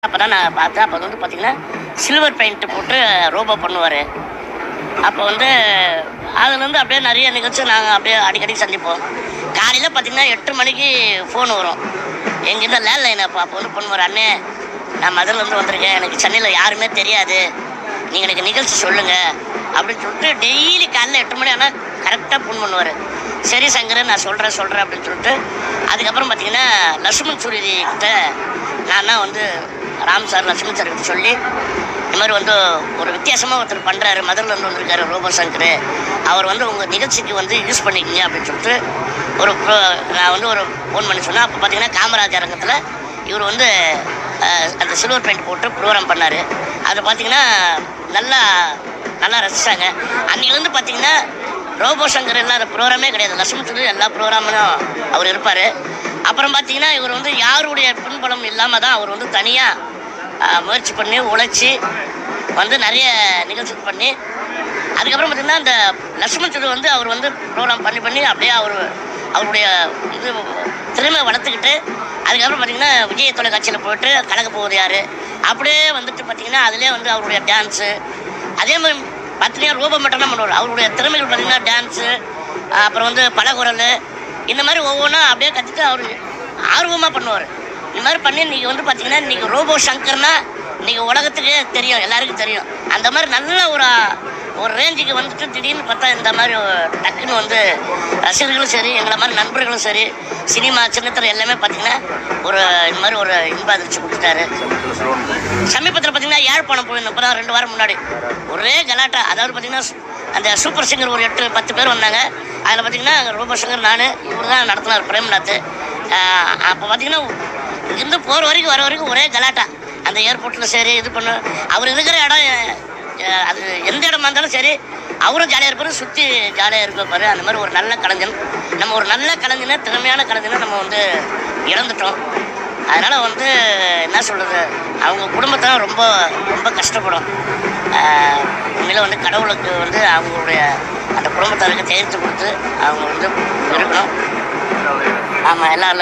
அப்போ தான் நான் பார்த்தேன். அப்போ வந்து பார்த்திங்கன்னா சில்வர் பெயிண்ட்டு போட்டு ரோபோ பண்ணுவார். அப்போ வந்து அதுலேருந்து அப்படியே நிறைய நிகழ்ச்சி நாங்கள் அப்படியே அடிக்கடி சந்திப்போம். காலையில் பார்த்திங்கன்னா 8 மணிக்கு ஃபோன் வரும் எங்கேருந்து லேண்ட்லைன். அப்போ வந்து பண்ணுவார், அண்ணே நான் மதுரிலேருந்து வந்திருக்கேன், எனக்கு சென்னையில் யாருமே தெரியாது, நீங்கள் எனக்கு நிகழ்ச்சி சொல்லுங்கள் அப்படின்னு சொல்லிட்டு டெய்லி காலையில் 8 மணி ஆனால் கரெக்டாக ஃபோன் பண்ணுவார். சரி சங்கர் நான் சொல்கிறேன் அப்படின்னு சொல்லிட்டு அதுக்கப்புறம் பார்த்திங்கன்னா லட்சுமண் சூரிய கிட்ட நான் தான் வந்து ராம் சார் லட்சுமண் சார் கிட்ட சொல்லி இந்த மாதிரி வந்து ஒரு வித்தியாசமாக ஒருத்தர் பண்ணுறாரு, மதுரிலேருந்து வந்திருக்காரு ரோபோ சங்கர், அவர் வந்து உங்கள் நிகழ்ச்சிக்கு வந்து யூஸ் பண்ணிக்கிங்க அப்படின்னு சொல்லிட்டு நான் வந்து ஒரு ஃபோன் பண்ணி சொன்னேன். அப்போ பார்த்திங்கன்னா காமராஜ் அரங்கத்தில் இவர் வந்து அந்த சில்வர் பெயிண்ட் போட்டு ப்ரோக்ராம் பண்ணார். அதை பார்த்திங்கன்னா நல்லா ரசித்தாங்க. அன்றைக்கிலேருந்து பார்த்திங்கன்னா ரோபோ சங்கர் இல்லாத ப்ரோக்ராமே கிடையாது. லட்சுமண் சொல்லி எல்லா ப்ரோக்ராமும் அவர் இருப்பார். அப்புறம் பார்த்திங்கன்னா இவர் வந்து யாருடைய பின்பலம் இல்லாமல் தான் அவர் வந்து தனியாக முயற்சி பண்ணி உழைச்சி வந்து நிறைய நிகழ்ச்சி பண்ணி அதுக்கப்புறம் பார்த்திங்கன்னா இந்த லட்சுமண் சொல்லி வந்து அவர் வந்து ப்ரோக்ராம் பண்ணி அப்படியே அவருடைய இது திறமை வளர்த்துக்கிட்டு அதுக்கப்புறம் பார்த்திங்கன்னா விஜய் தொலைக்காட்சியில் போய்ட்டு கலக்க போகுது யார் அப்படியே வந்துட்டு பார்த்திங்கன்னா அதிலே வந்து அவருடைய டான்ஸு அதே மாதிரி பார்த்திங்கன்னா ரோபோ மட்டும் தான் பண்ணுவார். அவருடைய திறமைகள் பார்த்திங்கன்னா டான்ஸு அப்புறம் வந்து பலகுரல் இந்த மாதிரி ஒவ்வொன்றா அப்படியே கற்றுட்டு அவர் ஆர்வமாக பண்ணுவார். இந்த மாதிரி பண்ணி இன்றைக்கி வந்து பார்த்திங்கன்னா இன்றைக்கி ரோபோ சங்கர்னா இன்றைக்கி உலகத்துக்கே தெரியும், எல்லாருக்கும் தெரியும். அந்த மாதிரி நல்ல ஒரு ரேஞ்சுக்கு வந்துட்டு திடீர்னு பார்த்தா இந்த மாதிரி டக்குன்னு வந்து ரசிகர்களும் சரி எங்களை மாதிரி நண்பர்களும் சரி சினிமா சின்னத்திரை எல்லாமே பார்த்திங்கன்னா இந்த மாதிரி ஒரு இன்ப அதிர்ச்சி கொடுத்துட்டாரு. சமீபத்தில் பார்த்திங்கன்னா யாழ்ப்பாணம் போயிருந்தோம் இப்போ தான் 2 வாரம் முன்னாடி. ஒரே கலாட்டா. அதாவது பார்த்திங்கன்னா அந்த சூப்பர் சிங்கர் ஒரு 8-10 பேர் வந்தாங்க. அதில் பார்த்திங்கன்னா ரோபோ சங்கர் நான் இவர் தான் நடத்தினார் பிரேம்நாத். அப்போ பார்த்திங்கன்னா இங்கேருந்து போகிற வரைக்கும் வர வரைக்கும் ஒரே கலாட்டா. அந்த ஏர்போர்ட்டில் சரி இது பண்ண அவர் இருக்கிற இடம் அது எந்த இடமா இருந்தாலும் சரி அவரும் ஜாலியாக இருப்பார், சுற்றி ஜாலியாக இருப்பார். அந்த மாதிரி ஒரு நல்ல கலைஞன். நம்ம ஒரு நல்ல கலைஞனை திறமையான கலைஞனை நம்ம வந்து இழந்துட்டோம். அதனால் வந்து என்ன சொல்கிறது, அவங்க குடும்பத்தை ரொம்ப ரொம்ப கஷ்டப்படும். உண்மையில் வந்து கடவுளுக்கு வந்து அவங்களுடைய அந்த குடும்பத்தாருக்கு தேர்த்து கொடுத்து அவங்க வந்து இருக்கணும். ஆமாம் எல்லாம்